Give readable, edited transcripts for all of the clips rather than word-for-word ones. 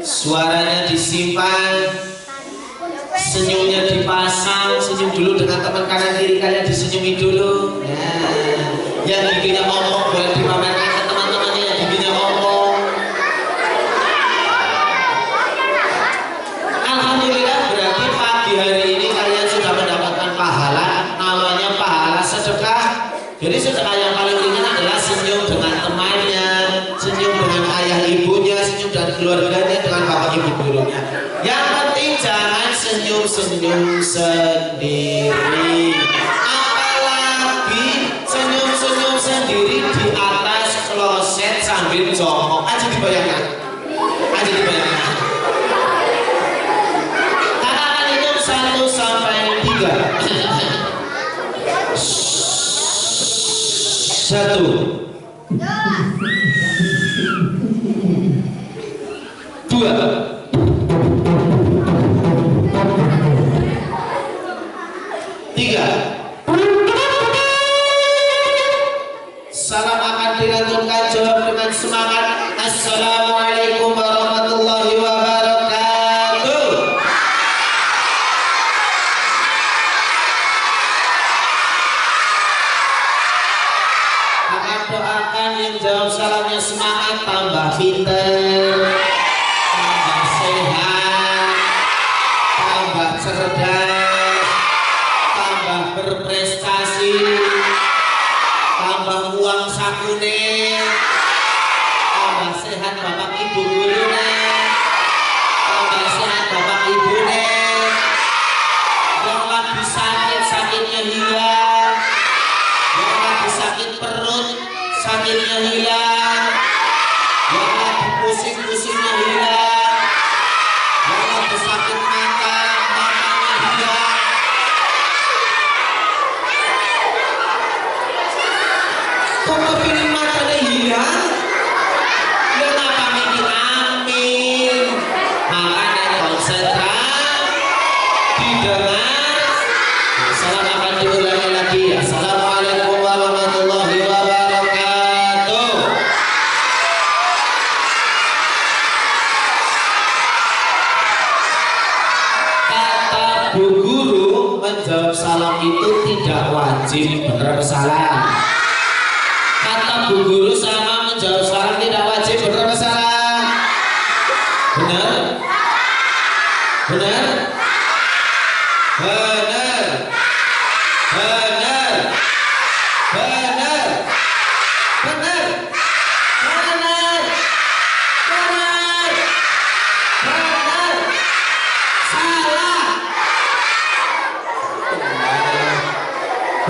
Suaranya disimpan, senyumnya dipasang. Senyum dulu dengan teman kanan kiri kalian, disenyumi dulu. Nah, yang giginya ngomong boleh dipamerkan ke teman-temannya yang giginya ngomong. Alhamdulillah, berarti pagi hari ini kalian sudah mendapatkan pahala. Namanya pahala sedekah. Jadi sedekah yang paling ringan adalah senyum dengan temannya, senyum dengan ayah ibunya, senyum dengan keluarganya, dengan bapak ibu gurunya. Yang penting jangan senyum-senyum sendiri. Apalagi senyum-senyum sendiri di atas kloset sambil jongkok. Aja dibayangkan. Aja dibayangkan. Katakan itu 1 sampai 3. 1 2 3. Salam akan dilantunkan, jawab dengan semangat. Assalamualaikum warahmatullahi wabarakatuh. Akan doakan yang jawab salamnya semangat, tambah pinter, tambah sehat, tambah cerdas, tambah berprestasi, tambah uang sakune, tambah sehat bapak ibu gurune, tambah sehat bapak ibune, yang lagi sakit sakitnya hilang, yang lagi sakit perut sakitnya hilang, yang lagi pusing-pusingnya hilang, yang lagi sakit mata matanya hilang. Kok kepilih matanya hilang? Ya ngapa mikir amin? Makanya konsentrasi, didengar. Salam akan diulangi lagi. Assalamualaikum warahmatullahi wabarakatuh. Kata Bu Guru, menjawab salam itu tidak wajib. Benar atau salah? Kata Bu Guru, sama menjawab salam tidak wajib. Benar atau salah? Benar? Benar? Benar? Benar? Benar? Benar? Benar? Benar? Benar? Salah?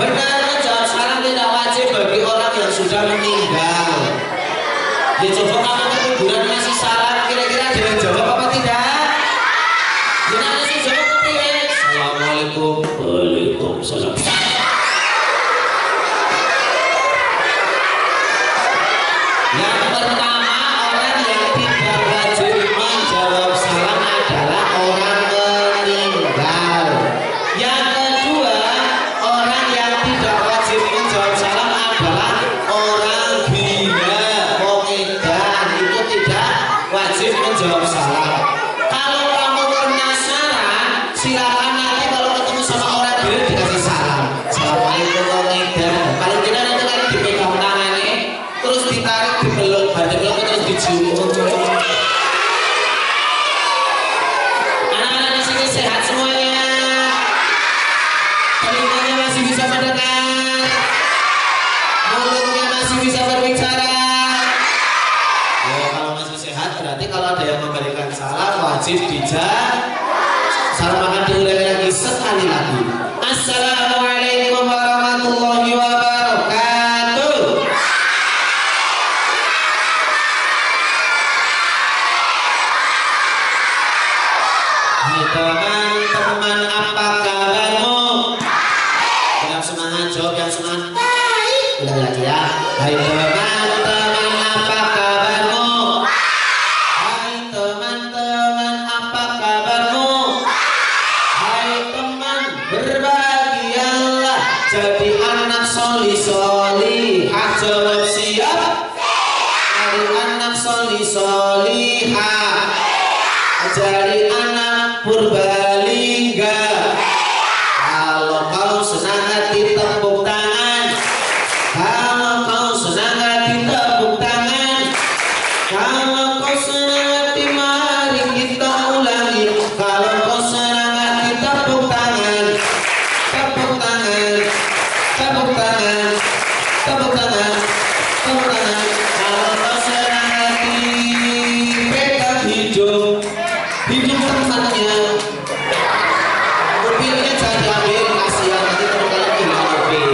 Benar, menjawab salam tidak wajib bagi orang yang sudah meninggal. Ya coba kamu ke kuburan ngasih salam, kira-kira ada yang jawab apa tidak? Jangan ngasih jawab ketika Assalamualaikum. Waalaikumsalam. Yang pertama, orang yang tidak wajib menjawab salam adalah orang meninggal. Yang kedua, orang yang tidak wajib menjawab salam adalah orang gila, edan, itu tidak wajib menjawab salam. Kalau kamu penasaran, silakan nanti kalau ketemu sama orang gila dikasih salam. Assalamualaikum edan. Paling tidak nanti kan dipegang tangannya, terus ditarik, dipeluk, peluk terus dicium. Anak-anak di sini sehat semuanya. Telinganya masih bisa mendengar, mulutnya masih bisa berbicara. Ya kalau masih sehat berarti kalau ada yang memberikan salam wajib dijawab. Salam akan diulangi lagi sekali lagi. Assalamualaikum warahmatullahi wabarakatuh. Hai teman-teman, apa kabarmu? Yang semangat, jawab yang semangat. Ulang lagi ya. Hai teman-teman, apa kabarmu? Hai teman-teman, apa kabarmu? Hai teman, berbahagialah jadi anak solih-solihah. Jawab siap. Jadi anak solih-solih. Solihah, ajari anak Purbalingga. Kalau kau senang hati tepuk tangan, kalau kau senang hati tepuk tangan, kalau kau senang hati mari kita ulangi. Kalau kau senang hati tepuk tangan, tepuk tangan, tepuk tangan, tepuk tangan, tepuk tangan. Kalau kau senang hati pegang hidung, hidung temannya. Mobilnya jangan diambil, kasihan nanti teman-teman kehilangan mobil.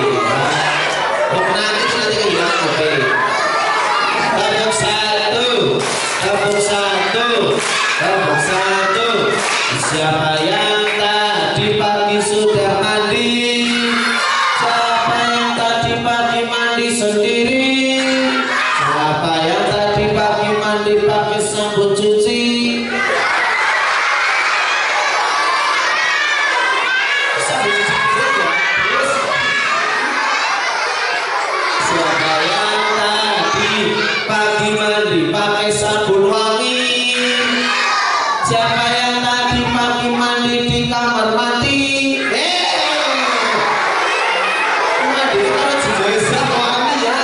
Nanti kehilangan mobil. Tepuk satu, tepuk satu, tepuk satu. Siapa yang tadi pagi sudah mandi? Siapa yang tadi pagi mandi sendiri? Siapa yang tadi pagi mandi pakai sabun cuci? Sabun cuci ya? Terus siapa yang tadi pagi mandi pakai sabun wangi? Siapa yang tadi pagi mandi di kamar mandi? Mandi kalau juga wangi ya.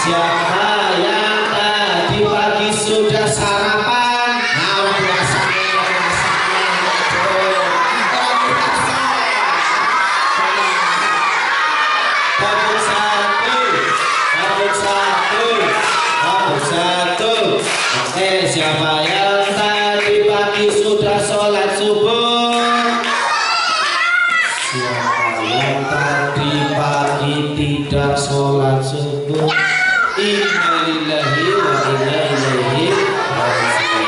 Siapa yang tadi pagi sudah sarapan? Nah, biasanya Tepuk satu, tepuk satu, tepuk satu. Oke, siapa yang tadi pagi sudah sholat subuh? Siapa yang tadi pagi tidak sholat subuh? Innalillahi wa inna ilaihi raji'un.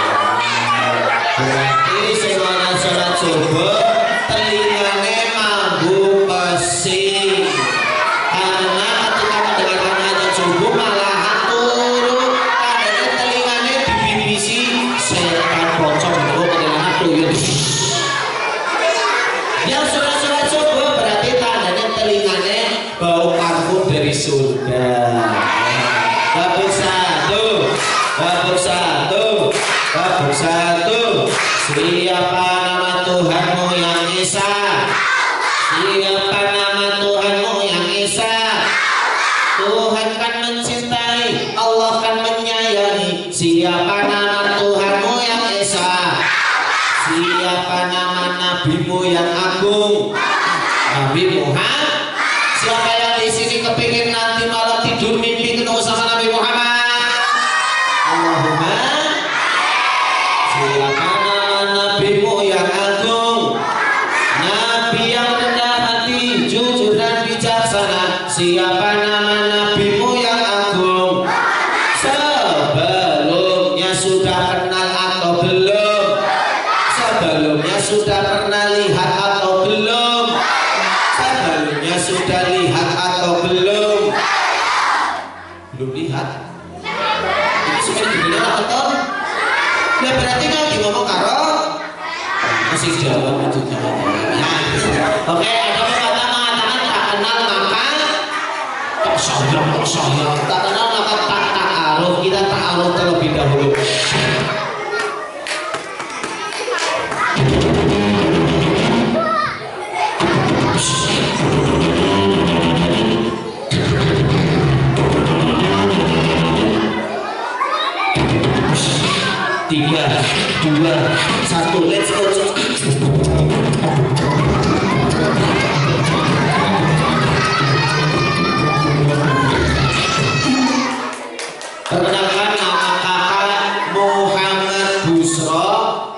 Berarti semuanya sholat subuh telinganya mampu pesing. Karena ketika mendengarkan azan subuh malah turun, karena telinganya dibibisi setan pocong itu telinganya tuyul. Yang sudah sholat subuh berarti tandanya telinganya bau parfum dari surga. Tepuk satu, tepuk satu, tepuk satu. Siapa nama Tuhanmu yang Esa? Siapa nama Tuhanmu yang Esa? Tuhan kan mencintai, Allah kan menyayangi. Siapa nama Tuhanmu yang Esa? Siapa nama Nabimu yang agung? Nabi Muhammad. Siapa yang di sini kepingin nanti malam tidur mimpi ketemu sama Nabi Muhammad? Allahumma. Siapa nama Nabimu yang agung? Nabi yang rendah hati, jujur dan bijaksana. Siapa nama Nabimu yang agung? Sebelumnya sudah kenal atau belum? Sebelumnya sudah pernah lihat atau belum? Sebelumnya sudah lihat atau belum? Belum lihat. Ini sudah dilihat atau? Nah berarti kalau ngomong karo masih jawab itu jawabannya. Oke, ada pepatah mengatakan tak kenal maka tak sayang, tak kenal maka tak ta'aruf. Kita ta'aruf terlebih dahulu. Tiga, dua, satu, let's go. Perkenalkan nama kakak Muhammad Busro,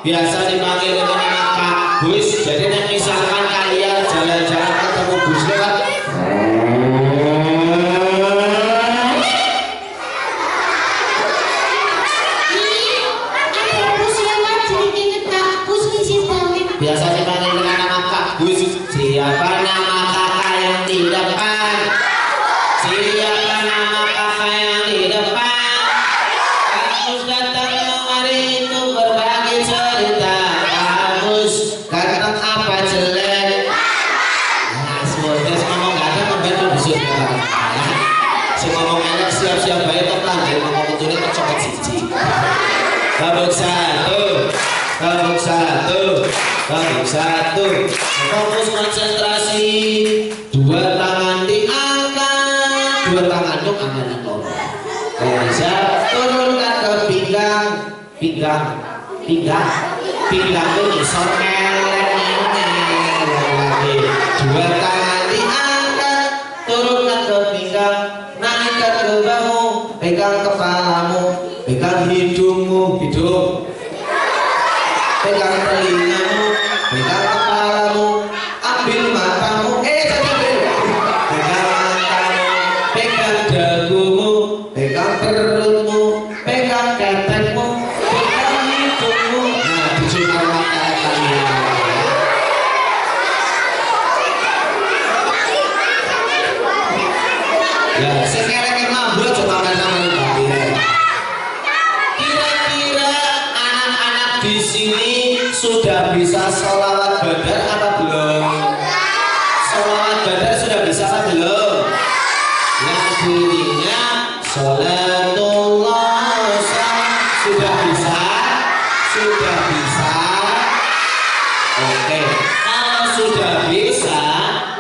biasa dipanggil dengan nama Kak Bus. Jadi misalkan kalian jalan-jalan ketemu Bus lewat, biasa dipanggil dengan nama Kak Bus. Siapa nama kakak yang di depan? Siapa nama kakak yang di depan? Kamus datang kemari untuk berbagi cerita. Kamus ganteng apa jelek? Nah, semua Kelompok satu, kelompok satu, kelompok satu. Fokus konsentrasi. Dua tangan diangkat, dua tangan itu angkat turun. Bisa turunkan ke pinggang, pinggang, pinggang, pinggang itu isor elek lagi. Dua tangan diangkat, turunkan ke pinggang, naikkan ke bahu, pegang kepalamu, pegang hidungmu, hidung, pegang telingamu, pegang kepalamu, ambil matamu, pegang matamu, pegang dagumu, pegang perutmu, pegang ketekmu, pegang hidungmu. Nah, dijual makanan. Ya, sekarang mampu coba makan Kira-kira anak-anak di sini sudah bisa sholawat badar apa belum? Sholawat badar sudah bisa apa belum? Yang bunyinya sholatullah sudah bisa? Sudah bisa? Oke, kalau sudah bisa,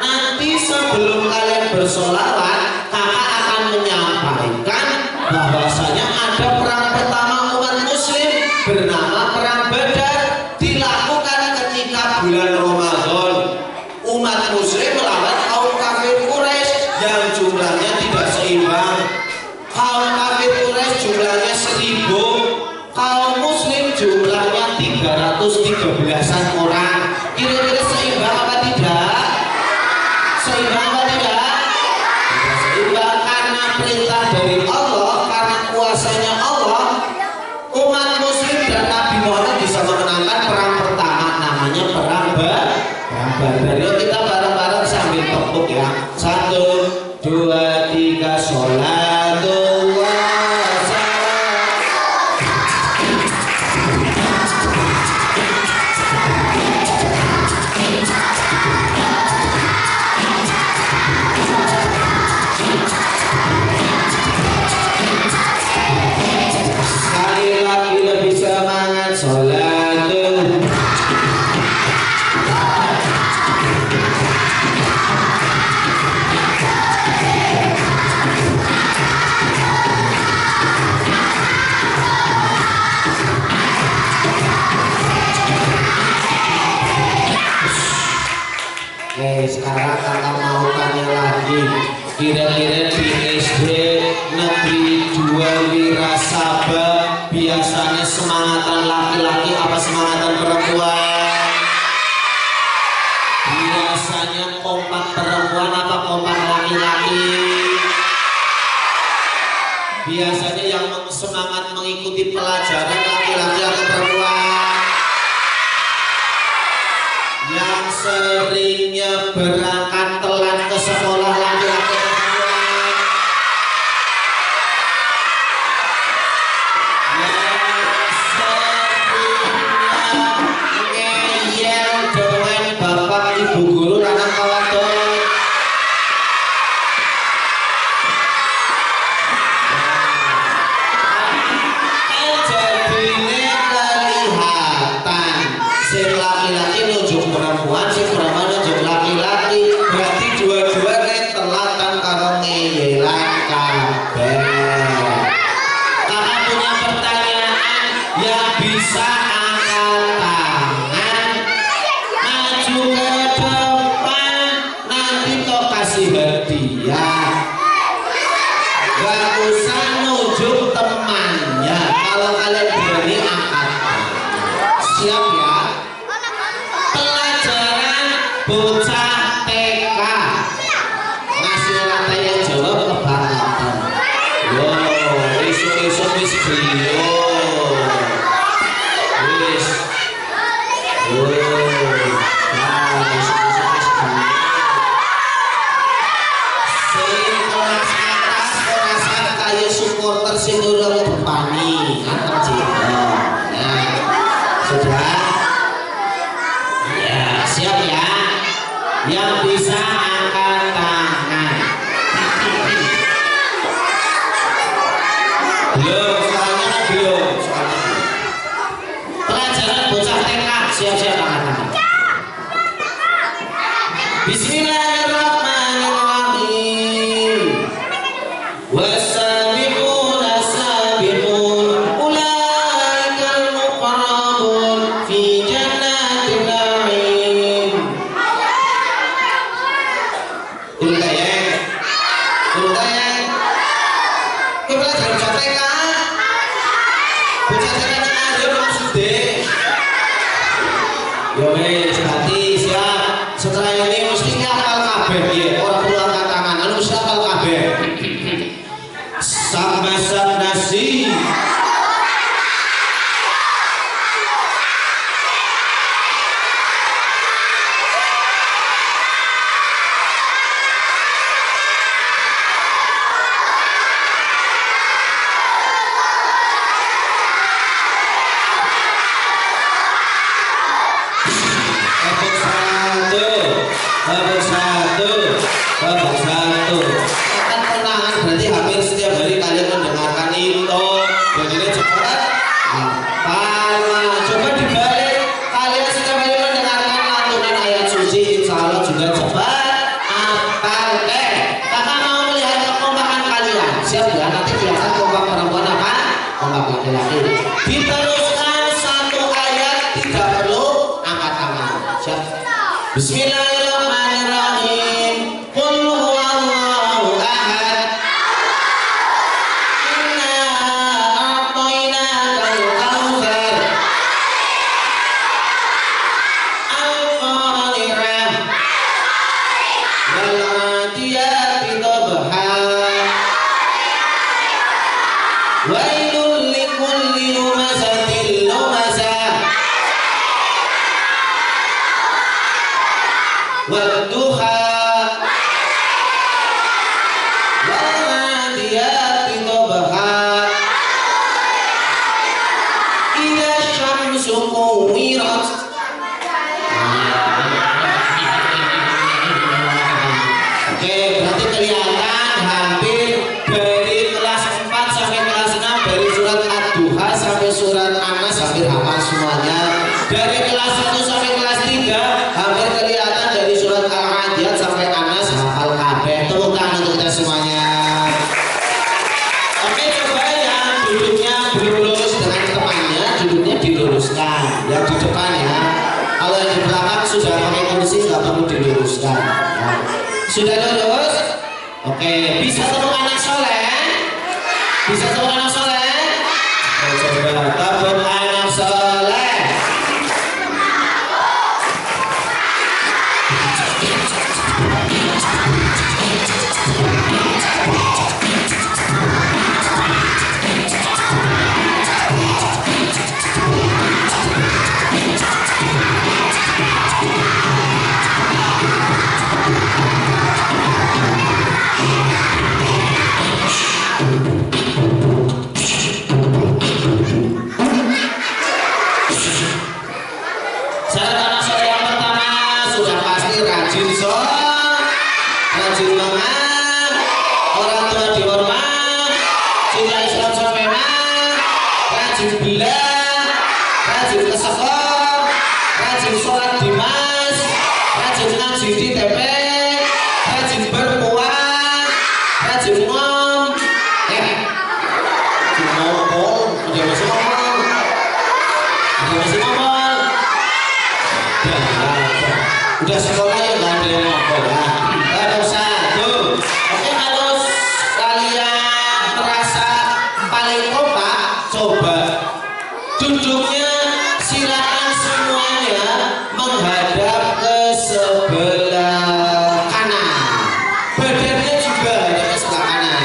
nanti sebelum kalian bersolawat, kakak akan menyampaikan bahwasanya ada perang pertama umat muslim bernama perang Badar, dilakukan ketika bulan Ramadan. Umat muslim melawan kaum kafir Quraisy yang jumlahnya tidak seimbang. Kaum kafir Quraisy jumlahnya 1000, kaum muslim jumlahnya 313-an orang. Kira-kira seimbang apa tidak? Seimbang apa tidak? Tidak seimbang karena perintah dari Allah, karena kuasanya Allah. Umat muslim dan Nabi Muhammad bisa memenangkan perang pertama, namanya perang Badar. Yuk kita bareng-bareng sambil tepuk ya. 1, 2, 3, sholatullah. Sekali lagi lebih semangat sholatul. Sekarang kakak mau tanya lagi, kira-kira di SD Negeri 2 Wirasaba biasanya semangatan laki-laki apa semangatan perempuan? Biasanya kompak perempuan apa kompak laki-laki? Biasanya yang semangat mengikuti pelajaran laki-laki atau perempuan? Yang seringnya berangkat telat ke sekolah laki-laki perempuan? Yang seringnya ngeyel dengan bapak ibu guru lanang kawadon? Jadinya kelihatan si laki-laki nunjuk perempuan, si perempuan nunjuk laki-laki, berarti dua-duanya telatan karo ngeyelan kabeh. Kakak punya pertanyaan, yang bisa angkat tangan, maju ke depan, nanti kok kasih hadiah. Gak usah nunjuk temannya, kalau kalian berani angkat tangan. Siap ya? Pelajaran bocah TK, ngasih tanya jawab kebangetan. Wow, isu-isu wis beliau. Wis bocah tekan ayo maksudnya. Yo wes berarti siap. Setelah ini mesti hafal kabeh ya. Orang perlu angkat tangan, anu mesti hafal kabeh. Sama-sama nasi. Akan konangan berarti hampir setiap hari kalian mendengarkan itu. Dan ini cepat. Coba dibalik. Kalian setiap hari mendengarkan lantunan ayat suci, insya Allah juga cepat. Kakak mau melihat kekompakan kalian. Siap ya? Nanti kelihatan kompak perempuan apa? Kompak laki-laki. Diteruskan satu ayat, tidak perlu angkat tangan. Siap? Bismillahirrahmanirrahim. Qul huwallahu ahad. Inna a'tainakal kautsar. Al-qari'ah. Wal 'adiyati dhabha. Wailul likulli humazatin lumazah. Wadduha Wal-'adiyati dhabha. Idza syamsu kuwirat. Oke, berarti kelihatan hampir dari kelas 4 sampai kelas 6, dari surat Ad-Duha sampai surat An-Nas hampir hafal semuanya. Dari kelas 1 sampai kelas 3 hampir kelihatan dari surat Al-'Adiyat sampai An-Nas hafal kabeh. Tepuk tangan untuk kita semuanya. Oke, coba yang duduknya belum lurus dengan temannya, duduknya diluruskan. Yang di depan ya. Kalau yang di belakang sudah pakai kursi nggak perlu diluruskan. Ya. Sudah lurus? Oke, bisa tepuk anak soleh? Bisa tepuk anak soleh? Coba tepuk anak soleh. Syarat anak soleh yang pertama sudah pasti rajin sholat, rajin mangan, orang tua dihormat, cinta Islam sampai rajin bilang, rajin ke sekolah, rajin sholat di mas, rajin ngaji di TP, rajin berpuas, rajin ngom, ngomong, udah masih ngomong, udah masih ngomong. Udah sekolah ya nggak ada yang ngomong ya. Baru satu. Oke, kalau kalian merasa paling kompak, coba duduknya silakan semuanya menghadap ke sebelah kanan. Badannya juga ada ke sebelah kanan.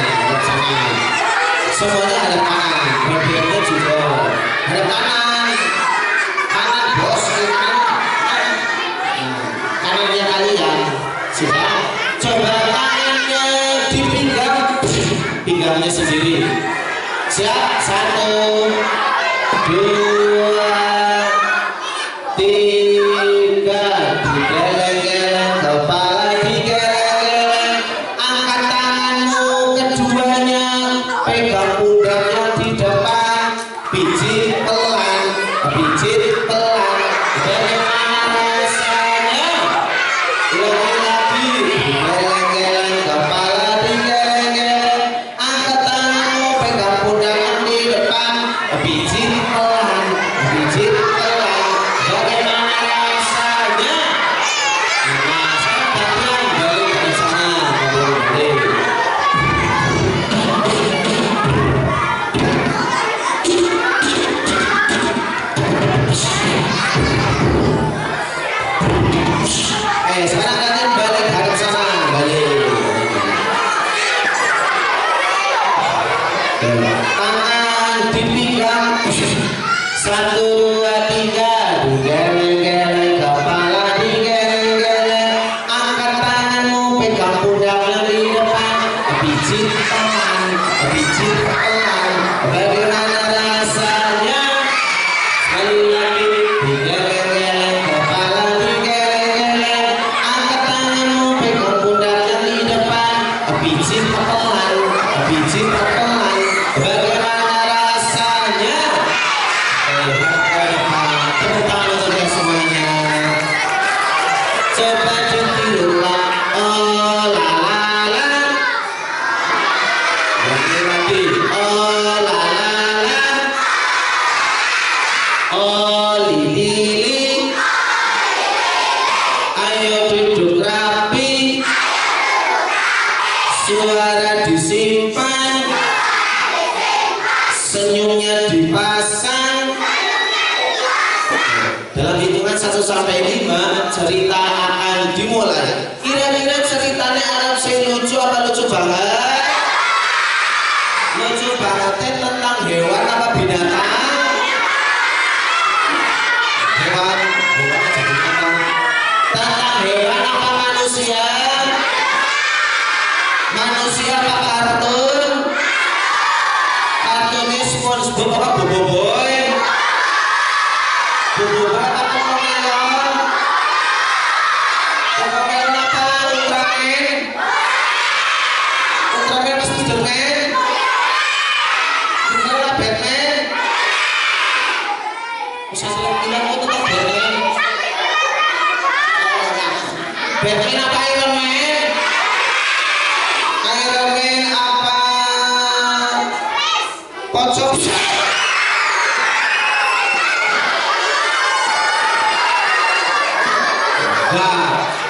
Semuanya hadap kanan. Badannya juga hadap kanan. Kanan bos, kanan. Kanannya kalian sudah. Coba tangannya di pinggangnya sendiri. Siap? 1, 2, 3. Digeleng-geleng kepala, digeleng-geleng. Angkat tanganmu keduanya, pegang pundaknya di depan, pijit pelan, pijit pelan. Bagaimana rasanya? Lagi-lagi digeleng-geleng kepala, digeleng-geleng. Angkat tanganmu, pegang pundak di depan, pijit pelan, pijit pelan. Bagaimana rasanya? Nah, saya bagian dari sana, balik. Satu dua tiga, digeleng-geleng kepala digeleng-geleng, angkat tanganmu pegang pundaknya di depan, pijit teman, pijit teman, bagaimana rasanya? Sekali lagi digeleng-geleng kepala digeleng-geleng, angkat tanganmu pegang pundaknya di depan, pijit teman, pijit teman, bagaimana rasanya? Tepuk tangan untuk semuanya. Coba ditirulah. Oh la la la. Lagi. Oh la la la. Oh lili li. Ayo duduk rapi. Suara disimpan. Senyumnya dipasang. Dalam hitungan 1 sampai 5 cerita akan dimulai. Kira-kira ceritanya Arab sing lucu apa lucu banget? Lucu banget tentang hewan apa binatang? Hewan jadi tentang hewan apa manusia? Manusia apa kartun? Kartunnya SpongeBob apa Boboiboy? Boboiboy apa Cocomelon? Cocomelon apa Ultraman? Ultraman apa Spiderman? Spiderman apa Batman? Bisa sering bilang aku tetap Batman. Batman apa Iron Man? Iron Man apa pocong?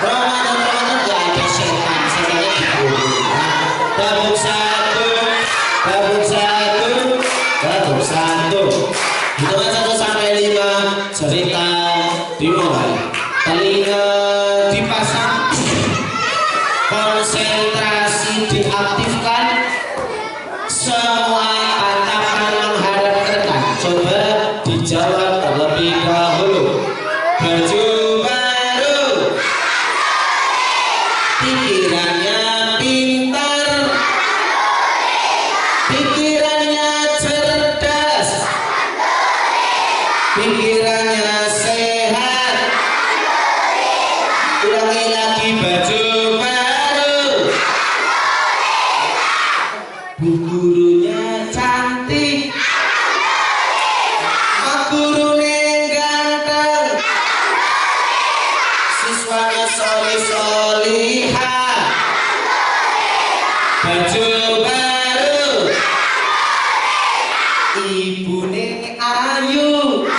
Ramadan gak ada setan, setannya diburu. Tabung satu, tabung satu, tabung satu. Hitungan 1 sampai 5 cerita dimulai. Telinga dipasang, konsentrasi diaktifkan, semua katakan menghadap ke depan. Coba dijawab terlebih dahulu. Baju pikirannya pintar, pikirannya cerdas, pikirannya sehat. Ulangi lagi, baju baru, bu gurunya cantik, pak gurunya ganteng, siswanya solih-solihah. Baju baru, ibu ning ayu,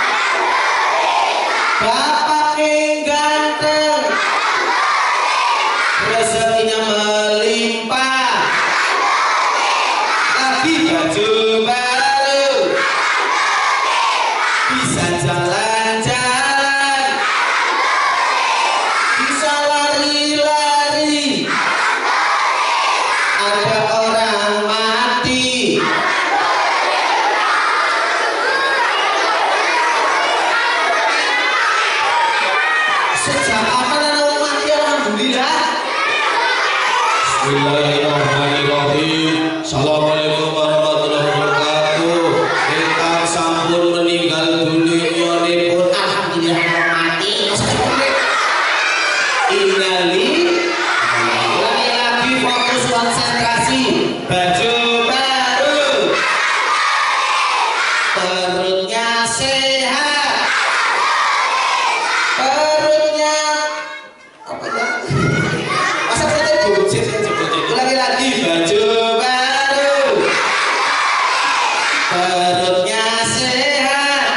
bapak ning ganteng, rezekinya melimpah. Lagi baju baru, bisa jalan-jalan, bisa lari-lari, ada orang mati. Sejak kapan ada orang mati? Alhamdulillah. Bismillahirrahmanirrahim. Assalamualaikum warahmatullahi wabarakatuh. Kita sampun meninggal dunia pun alhamdulillah mati. Innali. Lagi fokus konsentrasi. Baju baru, perutnya sehat, perutnya apa ya? Masa perutnya buncit ya jebut-jebut. Ulangi lagi, baju baru, perutnya sehat,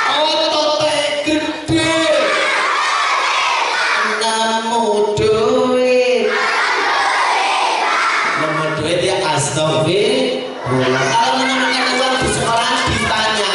ototnya gede, nemu duit. Nemu duit ya astagfirullah. Kalau menemukan uang di sekolah ditanya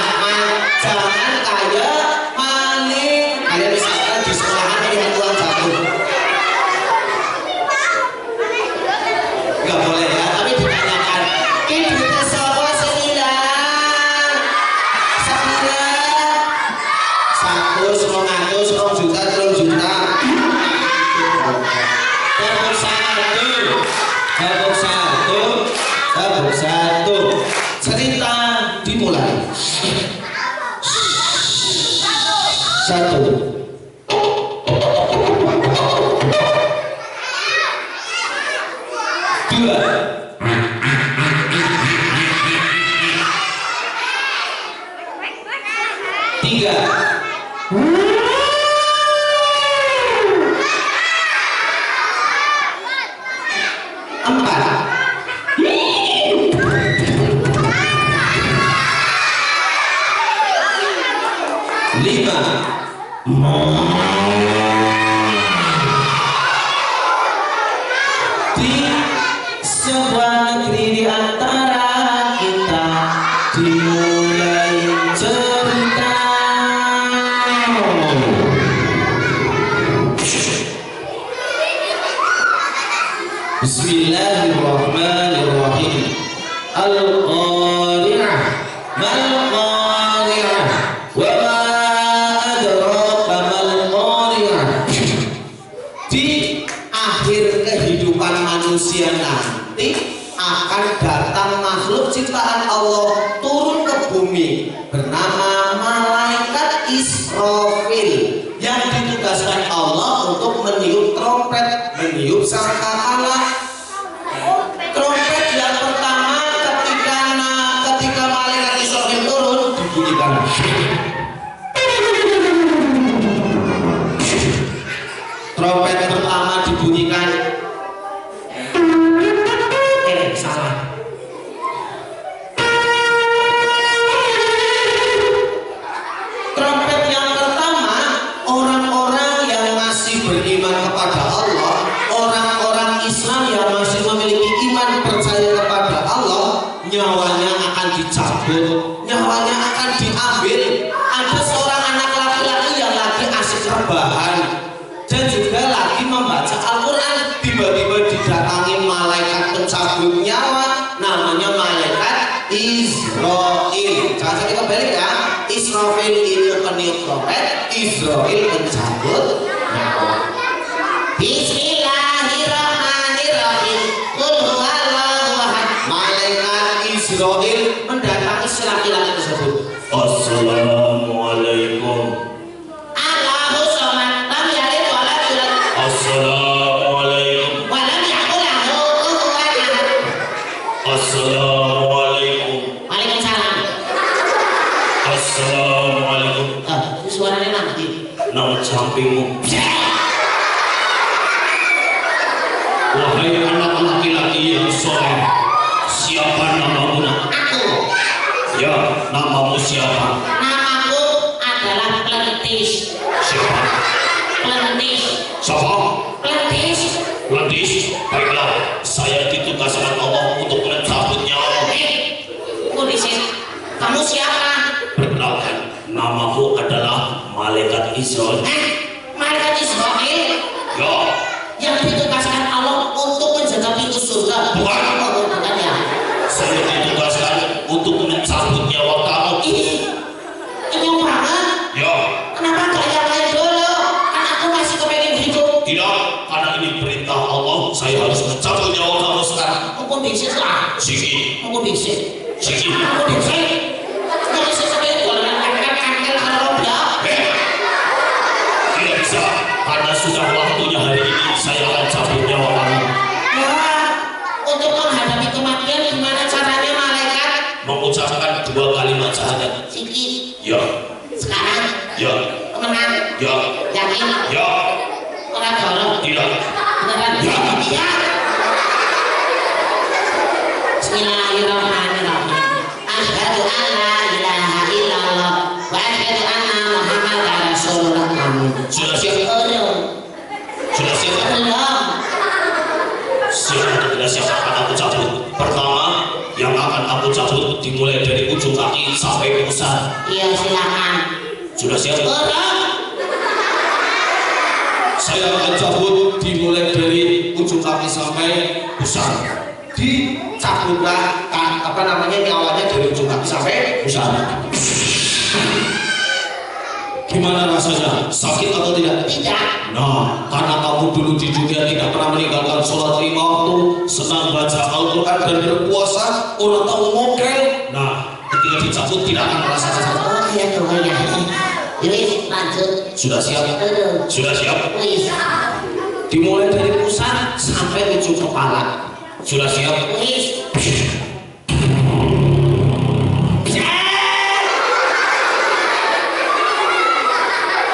Babak satu. Cerita dimulai. Satu. Dua. Tiga. Empat. Lima. Di sebuah negeri di antara kita dimulai cerita. Bismillahirrahmanirrahim. Al-Qari'ah. Mal-Qari'ah. Wa ma adraka mal-Qari'ah. Di akhir kehidupan manusia nanti akan datang makhluk ciptaan Allah turun ke bumi bernama malaikat Israfil yang ditugaskan Allah untuk meniup trompet, meniup sangkakala. Trompet yang pertama ketika malaikat Israfil turun dibunyikan. Trompet pertama dibunyikan. Salah. Trompet yang pertama, orang-orang yang masih beriman kepada Allah, orang-orang Islam yang masih memiliki iman percaya kepada Allah, nyawanya akan dicabut, nyawanya akan diambil. Ada seorang anak laki-laki yang lagi asik rebahan dan juga lagi membaca Al-Quran, tiba-tiba didatangi malaikat pencabut nyawa, namanya malaikat Israfil. Jangan sampai kebalik ya. Israfil itu peniup trompet, Israfil pencabut nyawa. Bismillahirrahmanirrahim. Qul huwallahu ahad. Malaikat Israfil mendatangi si laki-laki tersebut. Assalamualaikum. Assalamualaikum. Waalaikumsalam. Assalamualaikum. Suaranya nanti. Nama sampingmu. Wahai anak laki-laki yang soleh, siapa namamu? Aku. Ya, namamu siapa? Namaku adalah Plentis. Siapa? Plentis. Siapa? Plentis. Plentis. Baiklah, saya ditugaskan Allah untuk mencabut nyawamu. Kamu siapa? Perkenalkan, namaku adalah Malaikat Israfil. Malaikat Israfil? Ya. Yang ditugaskan Allah untuk menjaga pintu surga. Bukan. Bukan ya? Saya ditugaskan untuk mencabut nyawa kamu. Ini banget. Ya. Kenapa gak yang lain dulu? Kan aku masih kepengen hidup. Tidak, karena ini perintah Allah. Saya harus mencabut nyawa kamu sekarang. Aku bisik lah. Siki. Aku bisik. Siki. Aku bisik. Kalau sesuatu kalau angkat kalau roda. Tidak bisa, karena sudah waktunya hari ini saya akan cabut nyawa kamu. Ya, untuk menghadapi kematian gimana caranya malaikat? Mengucapkan 2 kalimat syahadat. Siki. Ya. Sekarang. Ya. Kemenang. Ya. Yakin. Ya. Orang dorong. Tidak. Beneran. Ya. Iya. Bismillahirrahmanirrahim. Asyhadu an la ilaha illallah wa asyhadu anna Muhammadar Rasulullah. Sudah siap? Belum. Sudah siap? Belum. Siap atau tidak siap akan aku cabut. Pertama, yang akan aku cabut dimulai dari ujung kaki sampai pusat. Iya, silakan. Sudah siap? Belum. Saya akan cabut dimulai dari ujung kaki sampai pusat. Dicabutlah nyawanya dari ujung kaki sampai pusat. Gimana rasanya? Sakit atau tidak? Tidak. Nah, karena kamu kamu dulu di dunia tidak pernah meninggalkan sholat 5 waktu, senang baca Al-Quran dan berpuasa, orang tahu mokel. Nah, ketika dicabut tidak akan merasa sesak. Oh iya tuh ya. Wis lanjut. Sudah siap? Sudah siap? Wis. Dimulai dari pusat sampai ujung kepala. Sudah siap? Wis.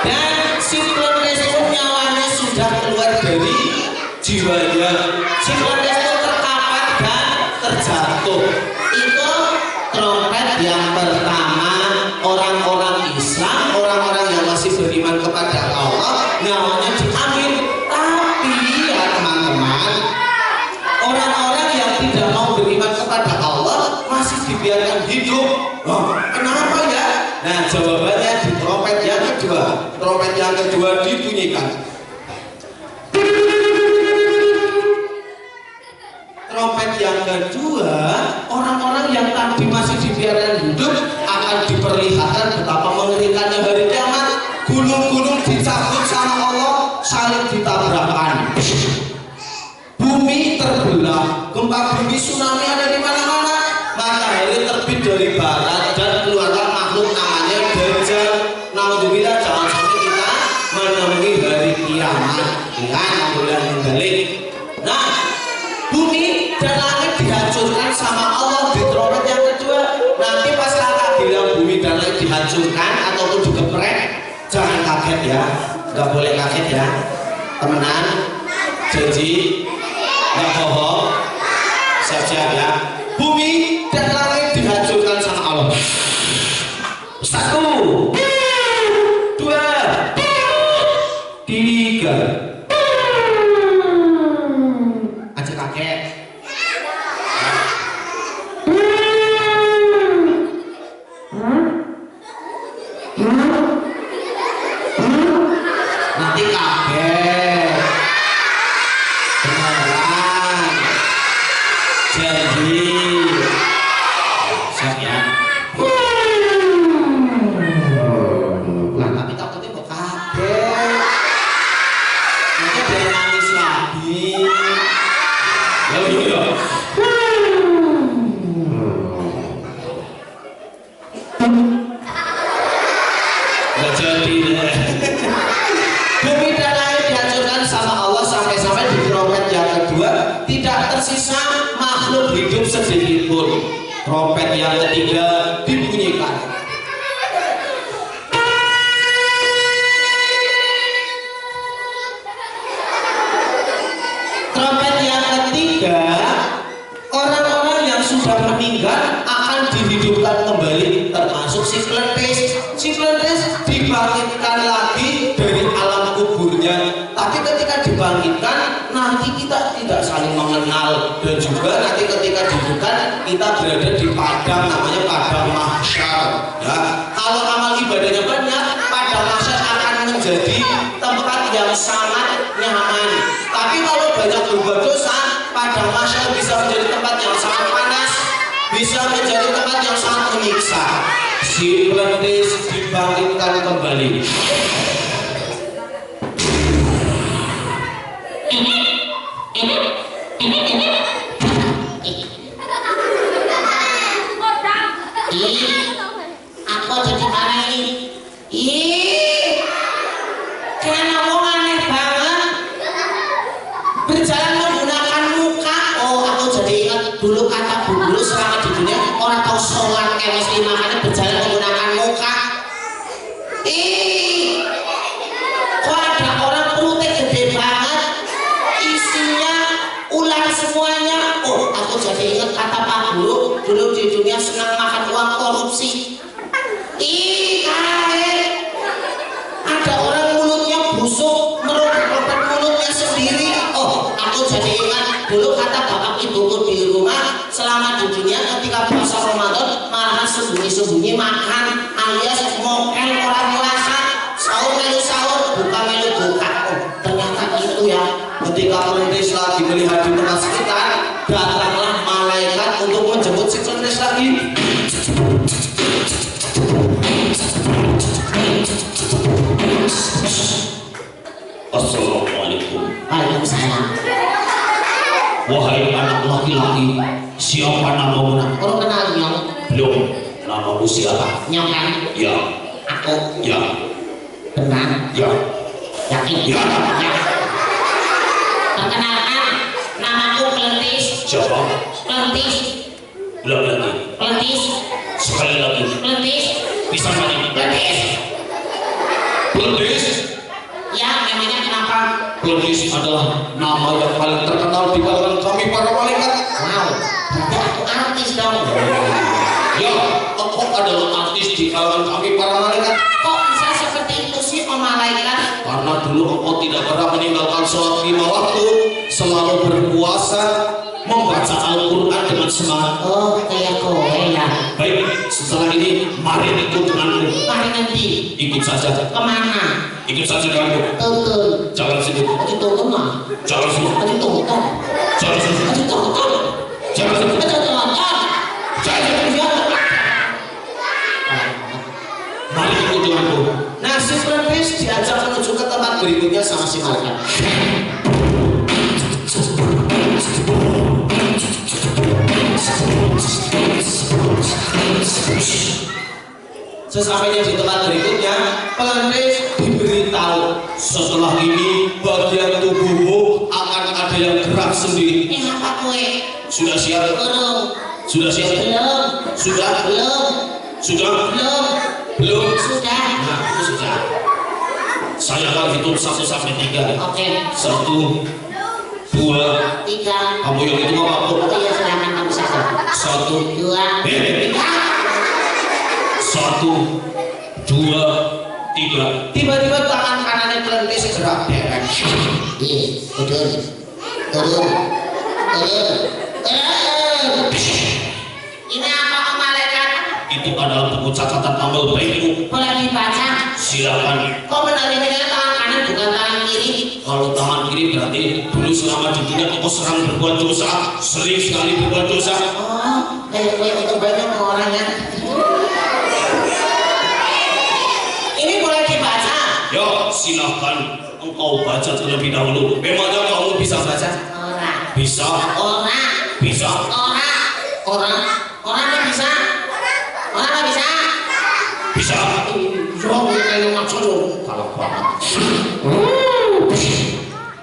Dan si Klondes itu nyawanya sudah keluar dari jiwanya. Si Klondes itu terkapar dan terjatuh. Itu trompet yang pertama orang-orang Islam, orang-orang yang masih beriman kepada Allah, nyawanya diambil. Tapi ya teman-teman, orang-orang yang tidak mau beriman kepada Allah masih dibiarkan hidup. Oh, kenapa ya? Nah, jawabannya di trompet yang kedua. Trompet yang kedua dibunyikan. Trompet yang kedua, orang-orang yang tadi masih dibiarkan hidup akan diperlihatkan betapa mengerikannya hari kiamat. Gunung-gunung dicabut sama Allah, saling ditabrakkan. Bumi terbelah, gempa bumi, tsunami ada di mana-mana. Matahari terbit dari barat dan keluarlah makhluk namanya Dajjal. Naudzubillah, jangan sampai kita menemui hari kiamat. Ya, naudzubillah min dzalik. Nah, bumi dan langit dihancurkan sama Allah di trompet yang kedua. Nanti pas kakak bilang bumi dan langit dihancurkan ataupun digeprek, jangan kaget ya, nggak boleh kaget ya, temenan, janji, nggak bohong, siap-siap ya. Bumi dan langit dihancurkan sama Allah. 1, 2, 3. Aja kaget. Nanti kaget. Beneran. Janji. Siap ya. Nah, tapi takutnya kok kaget. Nanti dia nangis lagi. Ya udah. Nggak jadi deh. Bumi dan langit dihancurkan sama Allah sampai-sampai di trompet yang kedua tidak tersisa makhluk hidup sedikit pun. Trompet yang ketiga dibunyikan. Trompet yang ketiga, orang-orang yang sudah meninggal akan dihidupkan kembali, termasuk si Klondes. Si Klondes dibangkitkan lagi dari alam kuburnya. Tapi ketika dibangkitkan, nanti kita tidak saling mengenal, dan juga nanti ketika dihidupkan kita berada di padang, namanya padang mahsyar. Ya, kalau amal ibadahnya banyak, padang mahsyar akan menjadi tempat yang sangat nyaman. Tapi kalau banyak berbuat dosa, padang mahsyar bisa menjadi tempat yang sangat panas, bisa menjadi tempat yang sangat menyiksa. Si Klondes dibangkitkan kembali. Aku jadi mana ini? Ih, karena mau aneh banget. Berjalan menggunakan muka. Oh, aku jadi ingat dulu kata Bu Guru selama di dunia orang tahu sholat mesti makanya berjalan menggunakan muka. Ih, kok ada orang perutnya gede banget, isinya ular semuanya. Oh, aku jadi ingat kata Pak Guru dulu di dunia senang makan uang korupsi. Ih, ada orang mulutnya busuk, merobek mulutnya sendiri. Oh, aku jadi ingat dulu kata bapak ibuku di rumah selama di dunia ketika puasa Ramadan malahan sembunyi-sembunyi makan alias mokel orang puasa, sahur melu sahur, buka melu buka. Oh, ternyata itu ya. Ketika Klondes lagi melihat di tengah sekitar, datanglah malaikat untuk menjemput si Klondes lagi. Assalamualaikum. silakan. Nyokan. Ya. Aku. Ya. Benar. Ya. Yakin. Ya. Ya. Perkenalkan, namaku Plentis. Siapa? Plentis. Ulang lagi. Plentis. Sekali lagi. Plentis. Bisa mati. Plentis. Plentis. Ya, memangnya kenapa? Plentis adalah nama yang paling terkenal di kalangan kami para malaikat. Wow, berarti aku artis dong. Ya, engkau adalah artis di kalangan kami para malaikat. Kok bisa seperti itu sih, Om Malaikat? Karena dulu engkau tidak pernah meninggalkan sholat 5 waktu, selalu berpuasa, membaca Al-Quran dengan semangat. Oh, kayak kowe ya. Baik, setelah ini mari ikut denganku. Mari nanti. Ikut saja. Kemana? Ikut saja denganku. Tonton. Jangan sini. Aduh tonton lah. Jangan sini. Aduh tonton. Jangan sini. Aduh tonton. Jangan sini. Aduh tonton. Jangan sini. Mari ikut denganku. Nah, si Plentis diajak menuju ke tempat berikutnya sama si malaikat. Sesampainya di tempat berikutnya, Plentis diberitahu, Setelah ini bagian tubuhmu akan ada yang gerak sendiri. Ini apa kowe? Sudah siap? Belum. Sudah siap? Belum. Sudah? Belum. Sudah? Belum. Belum? Sudah. Nah, sudah. Saya akan hitung 1 sampai 3. Oke. 1, 2. 3. Kamu yang itu apa? Oke, ya silakan kamu saja. 1, 2. 3. 1, 2, 3. tiba-tiba tangan kanannya Plentis gerak derek. Iya, turun. Turun. Turun. Turun. Ini apa, Om Malaikat? Itu adalah buku catatan amal baikmu. Boleh dibaca? Silakan. Kok menarik-narik tangan kanan bukan tangan kiri? Kalau tangan kiri berarti dulu selama di dunia engkau serang berbuat dosa, sering sekali berbuat dosa. Oh, kayak itu banyak orangnya. Ini boleh dibaca? Ya, silakan engkau baca terlebih dahulu. Memangnya kamu bisa baca? Orang. Bisa. Orang. Bisa. Orang. Orang. Orang nggak bisa. Orang nggak bisa. Bisa. Jauh kayak maksud dong. Kalau banget.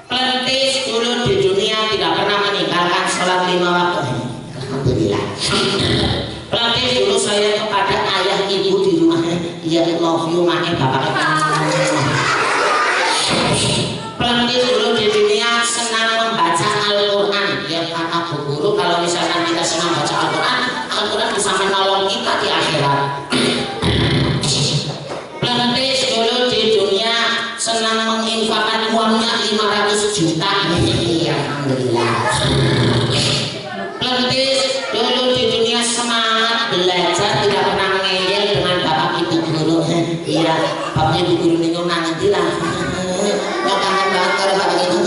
Plentis dulu di dunia tidak pernah meninggalkan sholat 5 waktu. Alhamdulillah. Plentis dulu saya kepada ayah ibu di rumahnya. Ya love you maknya bapak. Plentis dulu di dunia senang membaca Al-Quran. Ya kata bu guru kalau misalkan kita senang baca Al-Quran, Al-Quran bisa menolong kita di akhirat. Plentis dulu di dunia senang menginfakkan uangnya 500 juta. Iya, alhamdulillah. Plentis dulu di dunia semangat belajar, tidak pernah mengeyel dengan bapak ibu guru. Iya, bapak ibu guru itu nanti lah. Nggak kangen banget kalau bapak ibu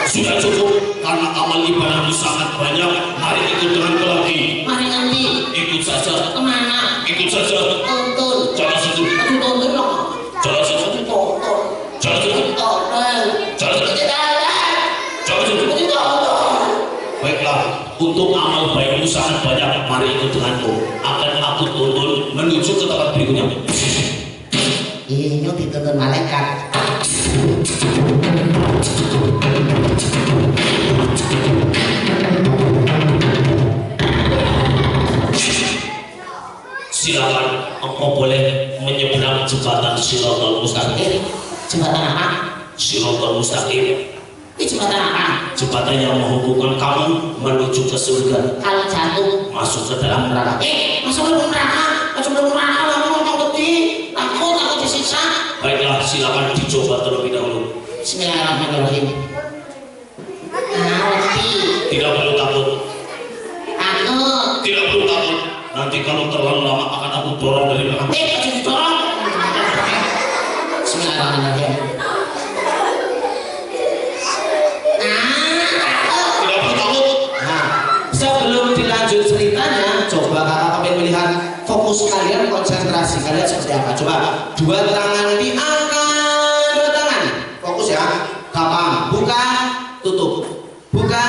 Sudah cukup karena amal ibadahmu sangat banyak. Mari ikut denganku lagi. mari nanti Ikut saja. kemana? Ikut saja. Tonton. Jangan situ. Aduh tonton dong. Jangan situ. Aduh tonton. Jangan situ. Tonton. Jangan situ. Jangan. Jangan situ. Aduh tonton. Baiklah, untuk amal baikmu sangat banyak. Mari ikut denganku. Akan aku tuntun menuju ke tempat berikutnya. Ini dituntun malaikat. Silakan, engkau boleh menyeberang jembatan Shiratal Mustaqim. Jembatan apa? Shiratal Mustaqim, Ini jembatan apa? jembatan yang menghubungkan kamu menuju ke surga, Kalau jatuh, masuk ke dalam neraka. masuk ke neraka. Masuk ke neraka, lalu ngomong gede. Takut disiksa. Baiklah, silakan dicoba terlebih dahulu. Bismillahirrahmanirrahim. Nanti Tidak perlu takut, takut. tidak perlu takut. Nanti kalau terlalu lama akan aku dorong dari belakang. Jadi dorong. Bismillahirrahmanirrahim. Tidak perlu takut. Nah, sebelum dilanjut ceritanya, coba kakak pengen melihat fokus kalian, konsentrasi kalian seperti apa. Coba dua tangan diangkat, dua tangan. Paham? Buka, tutup. Buka,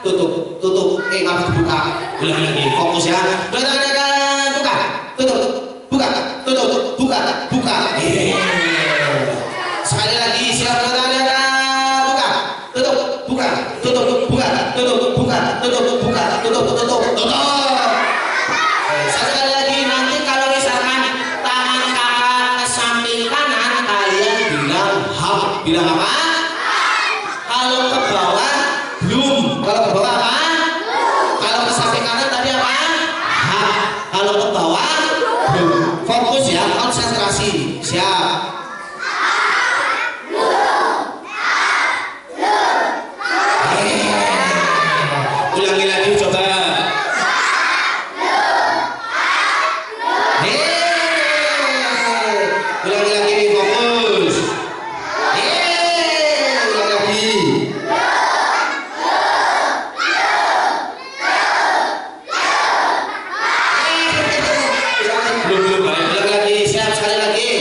tutup, tutup. Ngapa dibuka? Ulang lagi. Fokus ya. Buka, tutup, buka, tutup, buka, buka. Sekali lagi siap tangan. Buka, tutup, buka, tutup, buka, tutup, buka, tutup, buka, tutup, tutup, tutup. Sekali lagi nanti kalau misalkan tangan kakak ke samping kanan kalian bilang hap. Bilang apa? Kalau ke bawah belum. Kalau ke bawah apa? Kalau ke samping kanan tadi apa? Hap. Kalau ke bawah belum. Fokus ya, konsentrasi. Siap. Ulangi lagi coba. Ulangi lagi, fokus. Ulangi lagi. Belum baik. Ulangi lagi, siap sekali lagi.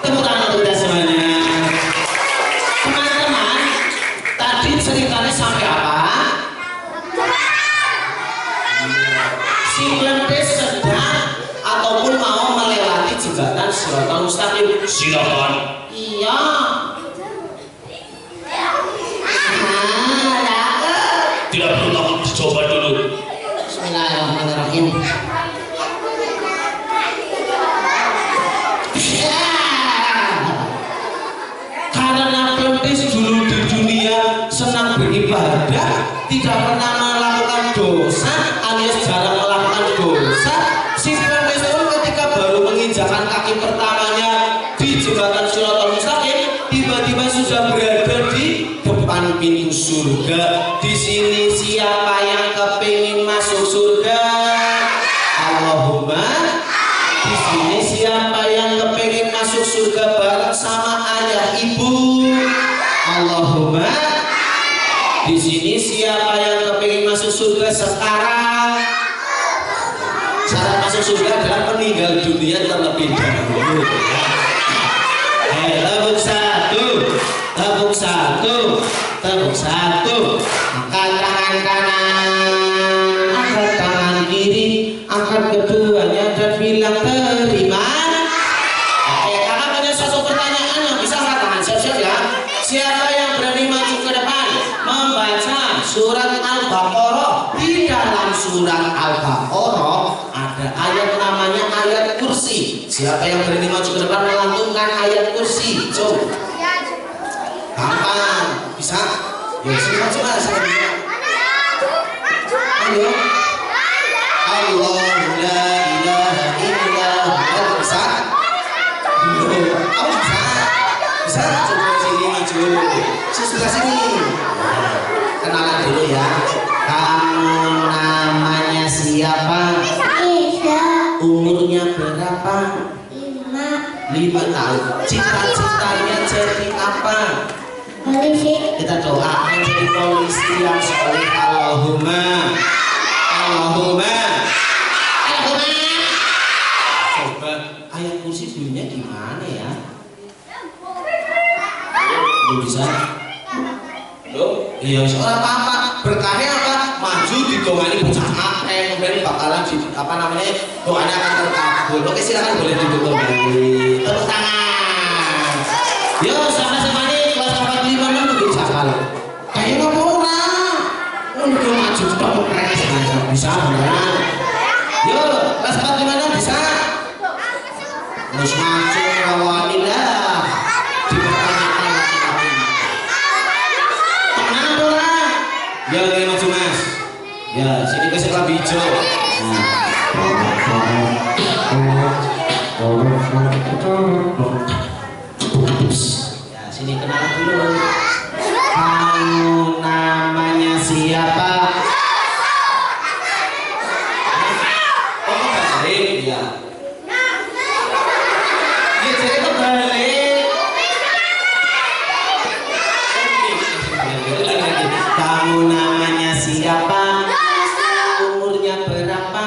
Tepuk tangan untuk kita semuanya. Teman-teman, tadi ceritanya sampai apa? Si Melentis sedang ataupun mau melewati jembatan Shiratal Mustaqim. Silakan. Iya. Tidak perlu takut, dicoba dulu. Bismillahirrahmanirrahim. Karena Melentis dulu di dunia senang beribadah, tidak pernah melakukan dosa alias jarang melakukan dosa. Si Melentis itu ketika baru menginjakan kaki pertamanya di jembatan Shiratal Mustaqim, tiba-tiba sudah berada di depan pintu surga. Di sini siapa yang kepingin masuk surga? Allahumma. Di sini siapa yang kepingin masuk surga bareng sama ayah ibu? Allahumma. Di sini siapa yang kepingin masuk surga sekarang? Syarat masuk surga adalah meninggal dunia terlebih dahulu. Tepuk satu, tepuk satu, tepuk satu. Angkat tangan kanan, angkat tangan kiri, angkat keduanya dan bilang terima. Oke, kakak punya satu pertanyaan yang bisa angkat tangan. Siap-siap ya. Siapa yang berani maju ke depan membaca surat Al-Baqarah? Di dalam surat Al-Baqarah ada ayat namanya ayat kursi. Siapa yang berani maju ke depan melantunkan ayat kursi? Coba. Gampang, bisa? Ya, coba saya bisa. Ayo. Allahu la ilaha illallah. Bisa? Kamu bisa? Bisa? Coba sini maju. Sebelah sini. Kenalan dulu ya. Kamu namanya siapa? Umurnya berapa? 5 tahun. Cita-citanya jadi apa? Polisi. Kita doa menjadi polisi yang soleh. Allahumma. Allahumma. Allahumma. Coba ayat kursi bunyinya gimana ya? Belum bisa? Belum? Iya, soal apa? Berkahnya apa? Maju didongani bocah akeh, kemudian bakalan di apa namanya? Doanya akan terkabul. Oke, silakan boleh duduk kembali. Tepuk tangan. Yo, sama-sama nih kelas 45 kan lebih cakal. Kayak apa orang? Untuk maju stop kres bisa beneran. Yo, kelas 45 bisa. Terus maju rawanilah. Dipertanyakan lagi. Tenang orang. Ya, lagi maju mas. Ya, sini ke sekolah hijau. Ya, sini kenalan dulu. Kamu namanya siapa? Oh, kebalik ya. Ya, jadi kebalik. siapa? Umurnya berapa?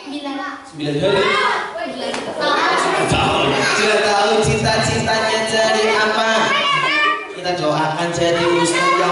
9 hari. Sudah tahu cita-citanya jadi apa? Kita doakan jadi ustaz yang